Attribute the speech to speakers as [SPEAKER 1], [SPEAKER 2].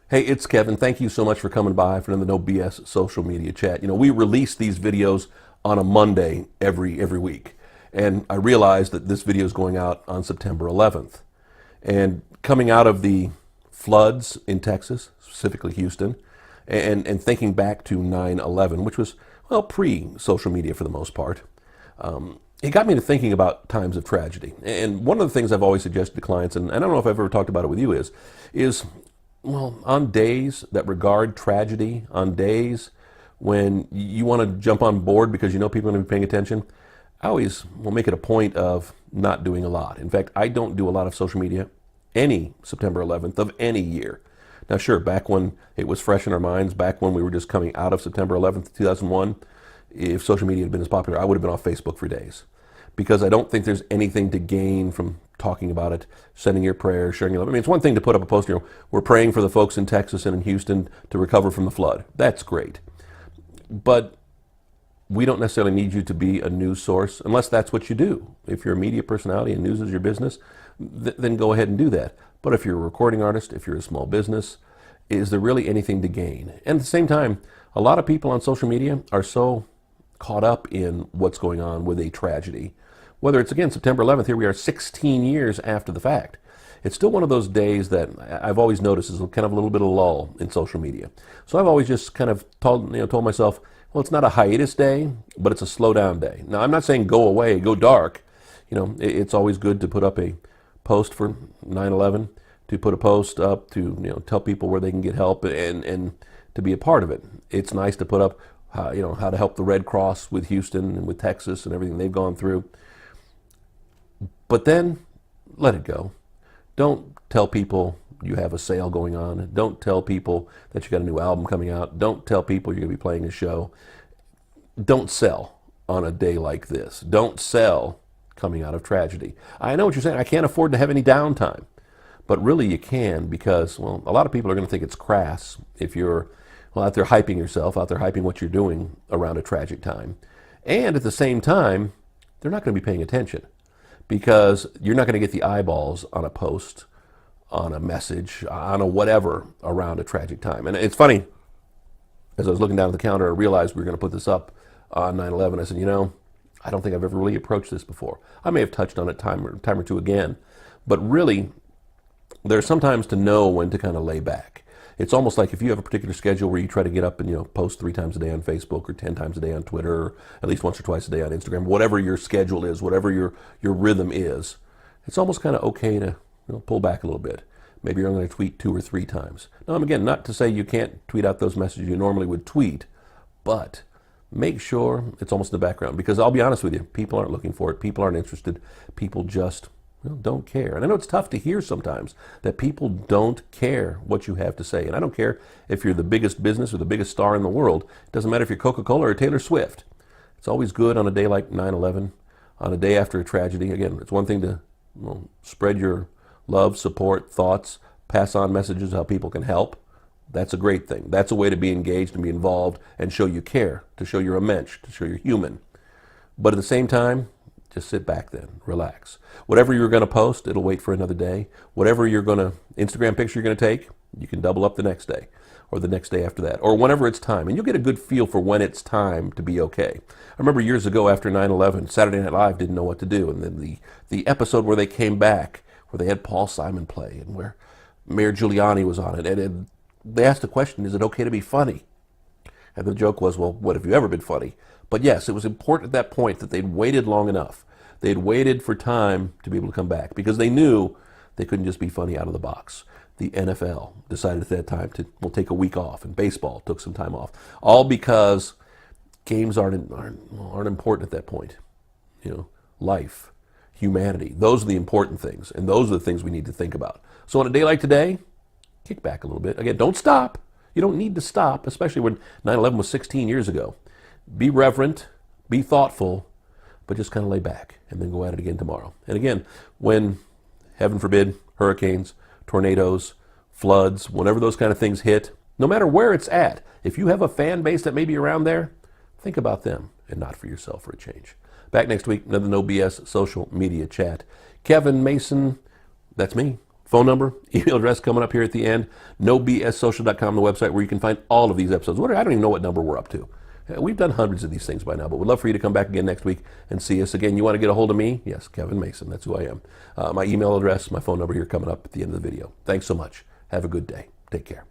[SPEAKER 1] Hey, it's Kevin. Thank you so much for coming by for the No BS social media chat. We release these videos on a Monday every week. And I realized that this video is going out on September 11th. And coming out of the floods in Texas, specifically Houston, and thinking back to 9/11, which was, well, pre-social media for the most part, it got me to thinking about times of tragedy. And one of the things I've always suggested to clients, and I don't know if I've ever talked about it with you, is well, on days that regard tragedy, on days when you want to jump on board because you know people are going to be paying attention, I always will make it a point of not doing a lot. In fact, I don't do a lot of social media any September 11th of any year. Now, sure, back when it was fresh in our minds, back when we were just coming out of September 11th, 2001, if social media had been as popular, I would have been off Facebook for days. Because I don't think there's anything to gain from talking about it, sending your prayers, sharing your love. I mean, it's one thing to put up a post, we're praying for the folks in Texas and in Houston to recover from the flood. That's great. But we don't necessarily need you to be a news source unless that's what you do. If you're a media personality and news is your business, then go ahead and do that. But if you're a recording artist, if you're a small business, is there really anything to gain? And at the same time, a lot of people on social media are so caught up in what's going on with a tragedy. Whether it's, again, September 11th, here we are 16 years after the fact. It's still one of those days that I've always noticed is kind of a little bit of lull in social media. So I've always just kind of told myself, well, it's not a hiatus day, but it's a slow down day. Now, I'm not saying go away, go dark. It's always good to put up a post for 9/11, to put a post up to tell people where they can get help and to be a part of it. It's nice to put up how to help the Red Cross with Houston and with Texas and everything they've gone through. But then let it go. Don't tell people you have a sale going on. Don't tell people that you got a new album coming out. Don't tell people you're going to be playing a show. Don't sell on a day like this. Don't sell coming out of tragedy. I know what you're saying. I can't afford to have any downtime. But really you can, because, well, a lot of people are going to think it's crass if you're out there hyping yourself, out there hyping what you're doing around a tragic time. And at the same time, they're not going to be paying attention, because you're not going to get the eyeballs on a post, on a message, on a whatever around a tragic time. And it's funny, as I was looking down at the calendar, I realized we were going to put this up on 9/11. I said, I don't think I've ever really approached this before. I may have touched on it time or two again, but really, there's sometimes to know when to kind of lay back. It's almost like if you have a particular schedule where you try to get up and post 3 times a day on Facebook or 10 times a day on Twitter, or at least once or twice a day on Instagram, whatever your schedule is, whatever your rhythm is, it's almost kind of okay to pull back a little bit. Maybe you're only going to tweet 2 or 3 times. Now, again, not to say you can't tweet out those messages you normally would tweet, but make sure it's almost in the background, because I'll be honest with you, people aren't looking for it. People aren't interested. People just don't care. And I know it's tough to hear sometimes that people don't care what you have to say. And I don't care if you're the biggest business or the biggest star in the world. It doesn't matter if you're Coca-Cola or Taylor Swift. It's always good on a day like 9/11, on a day after a tragedy. Again, it's one thing to spread your love, support, thoughts, pass on messages how people can help. That's a great thing. That's a way to be engaged and be involved and show you care, to show you're a mensch, to show you're human. But at the same time, just sit back then, relax. Whatever you're going to post, it'll wait for another day. Whatever Instagram picture you're going to take, you can double up the next day or the next day after that, or whenever it's time. And you'll get a good feel for when it's time to be okay. I remember years ago after 9/11, Saturday Night Live didn't know what to do. And then the episode where they came back, where they had Paul Simon play and where Mayor Giuliani was on it, and they asked the question, is it okay to be funny? And the joke was, well, what have you ever been funny? But yes, it was important at that point that they'd waited long enough. They'd waited for time to be able to come back, because they knew they couldn't just be funny out of the box. The NFL decided at that time to take a week off, and baseball took some time off, all because games aren't important at that point. Life, humanity, those are the important things, and those are the things we need to think about. So on a day like today, kick back a little bit. Again, don't stop. You don't need to stop, especially when 9/11 was 16 years ago. Be reverent, be thoughtful, but just kind of lay back and then go at it again tomorrow. And again, when, heaven forbid, hurricanes, tornadoes, floods, whenever those kind of things hit, no matter where it's at, if you have a fan base that may be around there, think about them and not for yourself for a change. Back next week, another No BS social media chat. Kevin Mason, that's me. phone number, email address coming up here at the end. NoBSSocial.com, the website where you can find all of these episodes. I don't even know what number we're up to. We've done hundreds of these things by now, but we'd love for you to come back again next week and see us again. You want to get a hold of me? Yes, Kevin Mason. That's who I am. My email address, my phone number here coming up at the end of the video. Thanks so much. Have a good day. Take care.